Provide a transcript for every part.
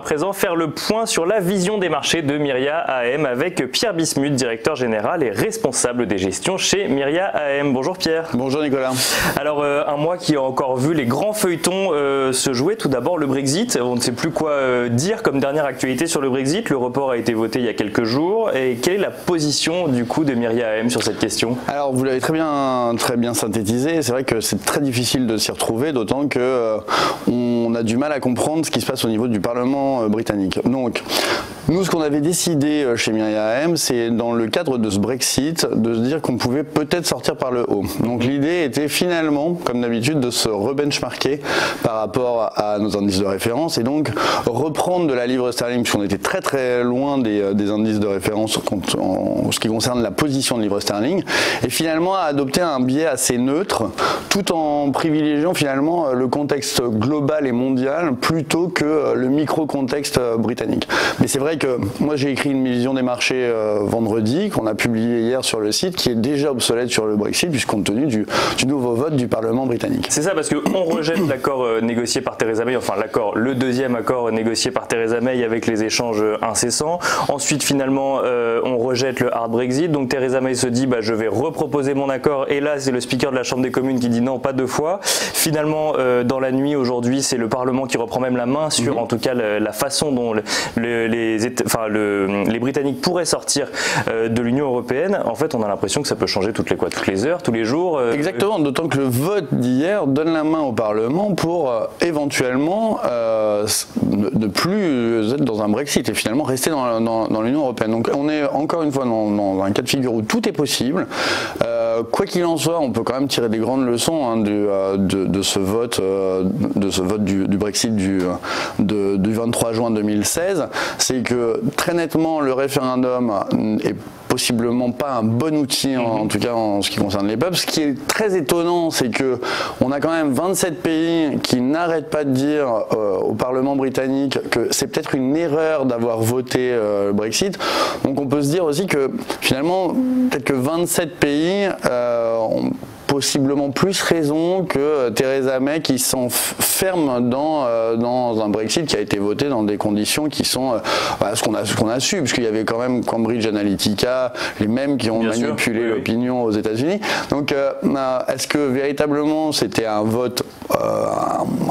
présent faire le point sur la vision des marchés de Myria AM avec Pierre Bismuth, directeur général et responsable des gestions chez Myria AM. Bonjour Pierre. Bonjour Nicolas. Alors un mois qui a encore vu les grands feuilletons se jouer. Tout d'abord le Brexit. On ne sait plus quoi dire comme dernière actualité sur le Brexit. Le report a été voté il y a quelques jours. Et quelle est la position du coup de Myria AM sur cette question? Alors vous l'avez très bien synthétisé. C'est vrai que c'est très difficile de s'y retrouver, d'autant que on a du mal à comprendre ce qui se passe au niveau du Parlement britannique. Donc, nous, ce qu'on avait décidé chez Myria AM, c'est dans le cadre de ce Brexit, de se dire qu'on pouvait peut-être sortir par le haut. Donc l'idée était finalement, comme d'habitude, de se rebenchmarker par rapport à nos indices de référence et donc reprendre de la livre sterling, puisqu'on était très très loin des indices de référence en ce qui concerne la position de livre sterling, et finalement adopter un biais assez neutre, tout en privilégiant finalement le contexte global et mondial plutôt que le micro-contexte britannique. Mais c'est vrai que moi j'ai écrit une vision des marchés vendredi, qu'on a publié hier sur le site, qui est déjà obsolète sur le Brexit, puisqu'on tenu du nouveau vote du Parlement britannique. C'est ça, parce qu'on rejette l'accord négocié par Theresa May, enfin le deuxième accord négocié par Theresa May avec les échanges incessants. Ensuite, finalement, on rejette le hard Brexit. Donc Theresa May se dit, je vais reproposer mon accord. Et là, c'est le speaker de la Chambre des communes qui dit non, pas deux fois. Finalement, dans la nuit aujourd'hui, c'est le Parlement qui reprend même la main sur, en tout cas, la façon dont les Britanniques pourraient sortir de l'Union européenne. En fait, on a l'impression que ça peut changer toutes les heures, tous les jours. Exactement, d'autant que le vote d'hier donne la main au Parlement pour éventuellement ne plus être dans un Brexit et finalement rester dans l'Union européenne. Donc on est encore une fois dans un cas de figure où tout est possible. Quoi qu'il en soit, on peut quand même tirer des grandes leçons de ce vote du Brexit du 23 juin 2016. C'est que très nettement, le référendum est possiblement pas un bon outil, en tout cas en ce qui concerne les peuples. Ce qui est très étonnant, c'est que on a quand même 27 pays qui n'arrêtent pas de dire au Parlement britannique que c'est peut-être une erreur d'avoir voté le Brexit. Donc on peut se dire aussi que finalement, peut-être que 27 pays ont possiblement plus raison que Theresa May qui s'enferme dans un Brexit qui a été voté dans des conditions qui sont ce qu'on a su, puisqu'il y avait quand même Cambridge Analytica, les mêmes qui ont manipulé l'opinion aux États-Unis. Donc est-ce que véritablement c'était un vote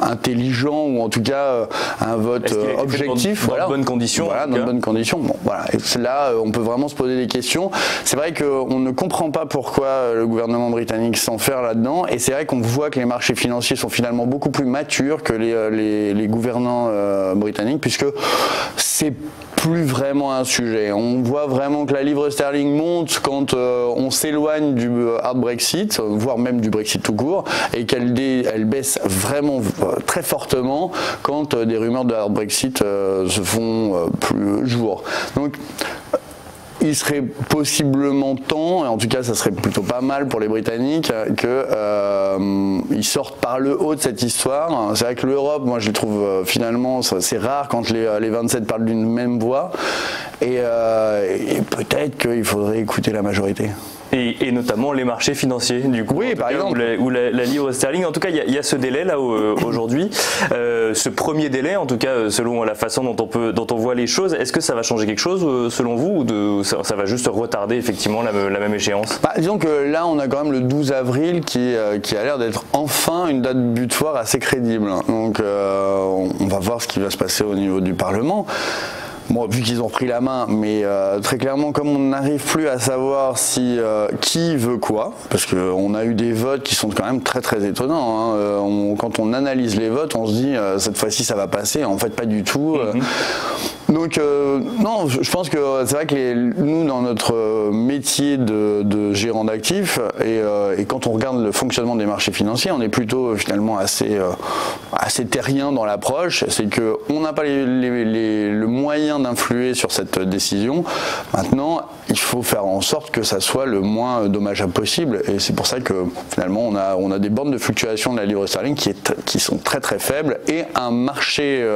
intelligent ou en tout cas un vote objectif, dans de bonnes conditions, voilà, dans de bonnes conditions. Bon, voilà. Et là, on peut vraiment se poser des questions. C'est vrai qu'on ne comprend pas pourquoi le gouvernement britannique s'enferme là-dedans, et c'est vrai qu'on voit que les marchés financiers sont finalement beaucoup plus matures que les gouvernants britanniques, puisque c'est plus vraiment un sujet. On voit vraiment que la livre sterling monte quand on s'éloigne du hard Brexit, voire même du Brexit tout court, et qu'elle baisse vraiment très fortement quand des rumeurs de hard Brexit se font plus jour. Donc il serait possiblement temps, et en tout cas ça serait plutôt pas mal pour les Britanniques, qu'ils sortent par le haut de cette histoire. C'est vrai que l'Europe, moi je le trouve finalement, c'est rare quand les 27 parlent d'une même voix, et peut-être qu'il faudrait écouter la majorité. Et notamment les marchés financiers, du coup, oui, par exemple, ou la livre sterling. En tout cas, il y a ce délai là aujourd'hui, ce premier délai, en tout cas selon la façon dont on voit les choses. Est-ce que ça va changer quelque chose selon vous, ou ça va juste retarder effectivement la même échéance? Disons que là, on a quand même le 12 avril qui a l'air d'être enfin une date butoir assez crédible. Donc, on va voir ce qui va se passer au niveau du Parlement. Bon, vu qu'ils ont pris la main, mais très clairement, comme on n'arrive plus à savoir qui veut quoi, parce qu'on a eu des votes qui sont quand même très très étonnants, hein. Quand on analyse les votes, on se dit cette fois-ci ça va passer, en fait pas du tout. Donc non, je pense que c'est vrai que nous dans notre métier de gérant d'actifs et quand on regarde le fonctionnement des marchés financiers, on est plutôt finalement assez terrien dans l'approche. C'est que on n'a pas le moyen d'influer sur cette décision. Maintenant, il faut faire en sorte que ça soit le moins dommageable possible, et c'est pour ça que finalement on a des bornes de fluctuation de la livre sterling qui sont très très faibles, et un marché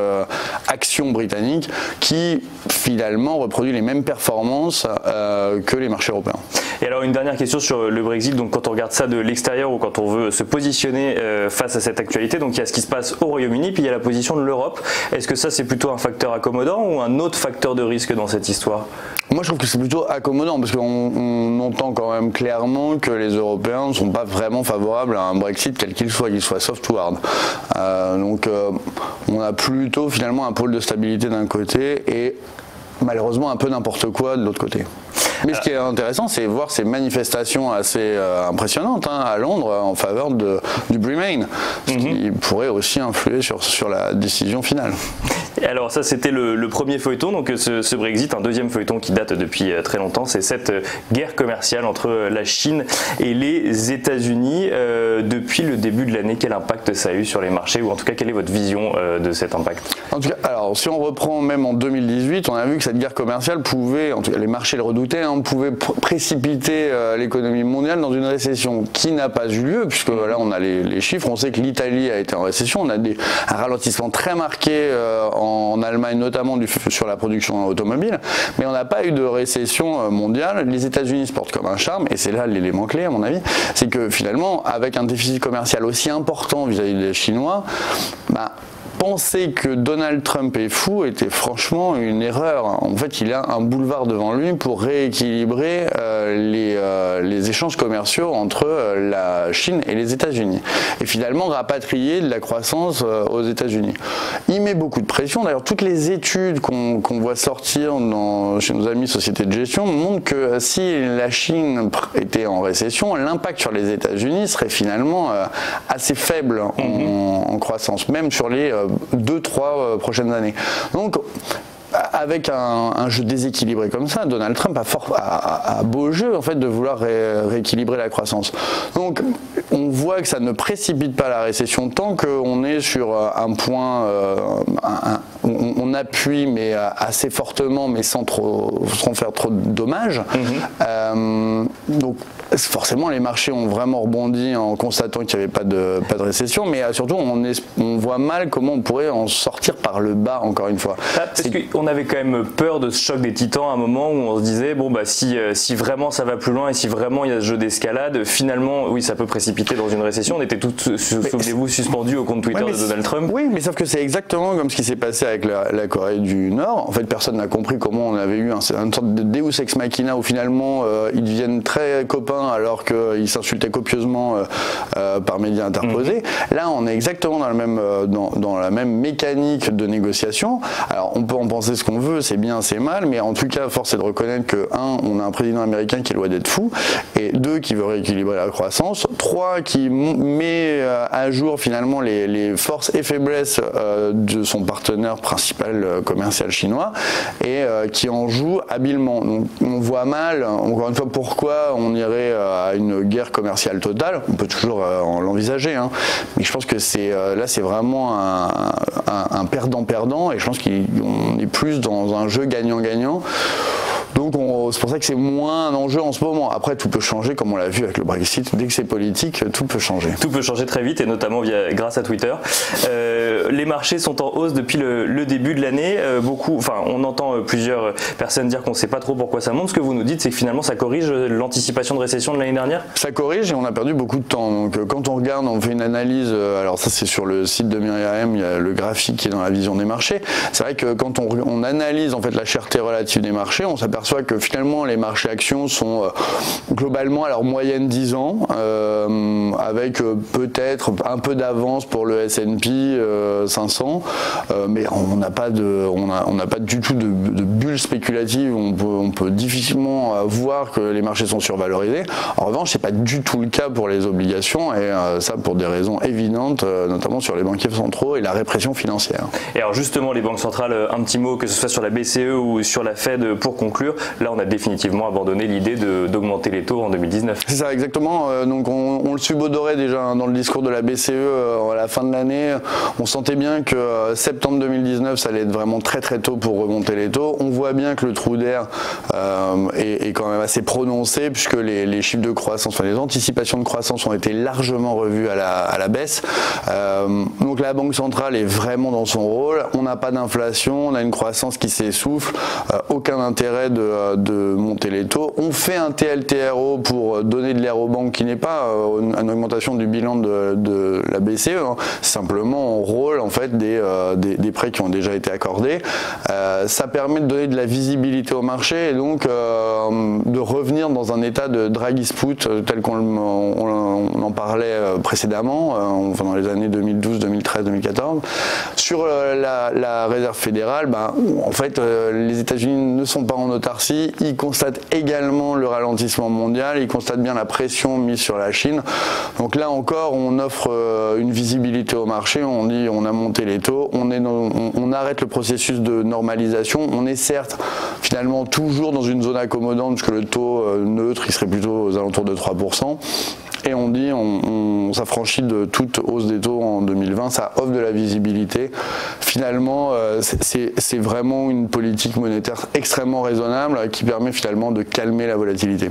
action britannique qui finalement reproduit les mêmes performances que les marchés européens. Et alors une dernière question sur le Brexit, donc quand on regarde ça de l'extérieur ou quand on veut se positionner face à cette actualité, donc il y a ce qui se passe au Royaume-Uni, puis il y a la position de l'Europe. Est-ce que ça c'est plutôt un facteur accommodant ou un autre facteur de risque dans cette histoire? Moi je trouve que c'est plutôt accommodant parce qu'on entend quand même clairement que les Européens ne sont pas vraiment favorables à un Brexit quel qu'il soit soft ou hard. Donc on a plutôt finalement un pôle de stabilité d'un côté et malheureusement un peu n'importe quoi de l'autre côté. Mais ce qui est intéressant, c'est voir ces manifestations assez impressionnantes à Londres en faveur du Remain, ce qui pourrait aussi influer sur la décision finale. Et alors ça c'était le premier feuilleton, donc ce Brexit, un deuxième feuilleton qui date depuis très longtemps, c'est cette guerre commerciale entre la Chine et les États-Unis. Depuis le début de l'année, quel impact ça a eu sur les marchés, ou en tout cas quelle est votre vision de cet impact? En tout cas, alors si on reprend même en 2018, on a vu que cette guerre commerciale pouvait, en tout cas les marchés le redoutaient, pouvait précipiter l'économie mondiale dans une récession qui n'a pas eu lieu, puisque là on a les chiffres, on sait que l'Italie a été en récession, on a un ralentissement très marqué en Allemagne, notamment sur la production automobile, mais on n'a pas eu de récession mondiale. Les États-Unis se portent comme un charme, et c'est là l'élément clé à mon avis, c'est que finalement, avec un déficit commercial aussi important vis-à-vis des Chinois, penser que Donald Trump est fou était franchement une erreur. En fait, il a un boulevard devant lui pour rééquilibrer les échanges commerciaux entre la Chine et les États-Unis. Et finalement, rapatrier de la croissance aux États-Unis. Il met beaucoup de pression. D'ailleurs, toutes les études qu'on voit sortir chez nos amis sociétés de gestion montrent que si la Chine était en récession, l'impact sur les États-Unis serait finalement assez faible en croissance, même sur les 2-3 prochaines années. Donc, avec un jeu déséquilibré comme ça, Donald Trump a beau jeu en fait de vouloir rééquilibrer la croissance. Donc on voit que ça ne précipite pas la récession tant qu'on est sur un point, on appuie mais assez fortement mais sans faire trop de dommages. Donc forcément les marchés ont vraiment rebondi en constatant qu'il n'y avait pas de récession, mais surtout on voit mal comment on pourrait en sortir par le bas encore une fois. Parce qu'on avait quand même peur de ce choc des titans à un moment où on se disait bon bah si vraiment ça va plus loin et si vraiment il y a ce jeu d'escalade, finalement oui ça peut précipiter dans une récession. On était tous, souvenez-vous, suspendus au compte Twitter de Donald Trump. Oui, mais sauf que c'est exactement comme ce qui s'est passé avec la Corée du Nord. En fait, personne n'a compris comment on avait eu une sorte de Deus ex machina où finalement ils deviennent très copains alors qu'ils s'insultaient copieusement par médias interposés. Là, on est exactement dans la même mécanique de négociation. Alors, on peut en penser ce qu'on veut, c'est bien, c'est mal, mais en tout cas, force est de reconnaître que 1, on a un président américain qui est loin d'être fou, et 2, qui veut rééquilibrer la croissance, 3, qui met à jour finalement les forces et faiblesses de son partenaire principal commercial chinois, et qui en joue habilement. Donc, on voit mal, encore une fois, pourquoi on irait à une guerre commerciale totale. On peut toujours l'envisager, mais je pense que là, c'est vraiment un perdant-perdant, et je pense qu'on est plus dans un jeu gagnant-gagnant. Donc c'est pour ça que c'est moins un enjeu en ce moment. Après, tout peut changer, comme on l'a vu avec le Brexit. Dès que c'est politique, tout peut changer. Tout peut changer très vite, et notamment grâce à Twitter. Les marchés sont en hausse depuis le début de l'année. On entend plusieurs personnes dire qu'on ne sait pas trop pourquoi ça monte. Ce que vous nous dites, c'est que finalement, ça corrige l'anticipation de récession de l'année dernière. Ça corrige, et on a perdu beaucoup de temps. Donc, quand on regarde, on fait une analyse. Alors ça, c'est sur le site de Miriam. Il y a le graphique qui est dans la vision des marchés. C'est vrai que quand on analyse en fait la cherté relative des marchés, on s'aperçoit que finalement les marchés actions sont globalement à leur moyenne 10 ans, avec peut-être un peu d'avance pour le S&P 500, mais on n'a pas du tout de bulle spéculative. On peut difficilement voir que les marchés sont survalorisés. En revanche, c'est pas du tout le cas pour les obligations, et ça pour des raisons évidentes, notamment sur les banquiers centraux et la répression financière. Et alors justement, les banques centrales, un petit mot, que ce soit sur la BCE ou sur la Fed, pour conclure. Là, on a définitivement abandonné l'idée d'augmenter les taux en 2019. C'est ça, exactement. Donc on le subodorait déjà dans le discours de la BCE à la fin de l'année. On sentait bien que septembre 2019, ça allait être vraiment très très tôt pour remonter les taux. On voit bien que le trou d'air est quand même assez prononcé, puisque les chiffres de croissance, enfin les anticipations de croissance ont été largement revues à la baisse. Donc la Banque centrale est vraiment dans son rôle. On n'a pas d'inflation, on a une croissance qui s'essouffle, aucun intérêt de monter les taux. On fait un TLTRO pour donner de l'air aux banques, qui n'est pas une augmentation du bilan de la BCE, hein. Simplement on rôle en fait des prêts qui ont déjà été accordés. Ça permet de donner de la visibilité au marché et donc de revenir dans un état de Draghi's put tel qu'on en parlait précédemment, enfin dans les années 2012, 2013, 2014. Sur la réserve fédérale, en fait les États-Unis ne sont pas en autarcie, ils constatent également le ralentissement mondial, ils constatent bien la pression mise sur la Chine. Donc là encore, on offre une visibilité au marché, on dit on a monté les taux, on arrête le processus de normalisation. On est certes finalement toujours dans une zone accommodante, puisque le taux neutre il serait plutôt aux alentours de 3%. Et on dit on s'affranchit de toute hausse des taux en 2020, ça offre de la visibilité. Finalement, c'est vraiment une politique monétaire extrêmement raisonnable qui permet finalement de calmer la volatilité.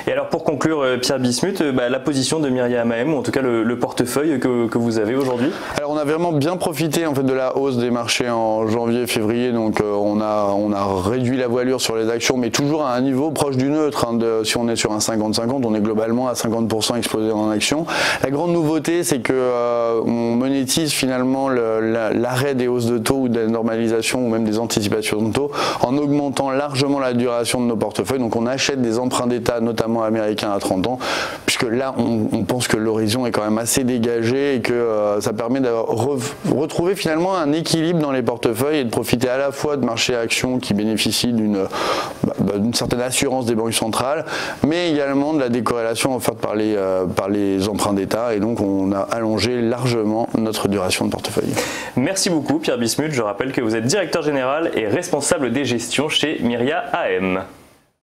Et alors pour conclure, Pierre Bismuth, la position de Myriam AM, ou en tout cas le portefeuille que vous avez aujourd'hui? Alors on a vraiment bien profité en fait de la hausse des marchés en janvier, février, donc on a réduit la voilure sur les actions, mais toujours à un niveau proche du neutre. Si on est sur un 50-50, on est globalement à 50% exposé en action. La grande nouveauté, c'est que on monétise finalement l'arrêt des hausses de taux ou de la normalisation ou même des anticipations de taux en augmentant largement la duration de nos portefeuilles. Donc on achète des emprunts d'État, notamment américains à 30 ans, puisque là on pense que l'horizon est quand même assez dégagé et que ça permet de retrouver finalement un équilibre dans les portefeuilles et de profiter à la fois de marchés actions qui bénéficient d'une certaine assurance des banques centrales, mais également de la décorrélation offerte par les emprunts d'État, et donc on a allongé largement notre duration de portefeuille. Merci beaucoup Pierre Bismuth, je rappelle que vous êtes directeur général et responsable des gestions chez Myria AM.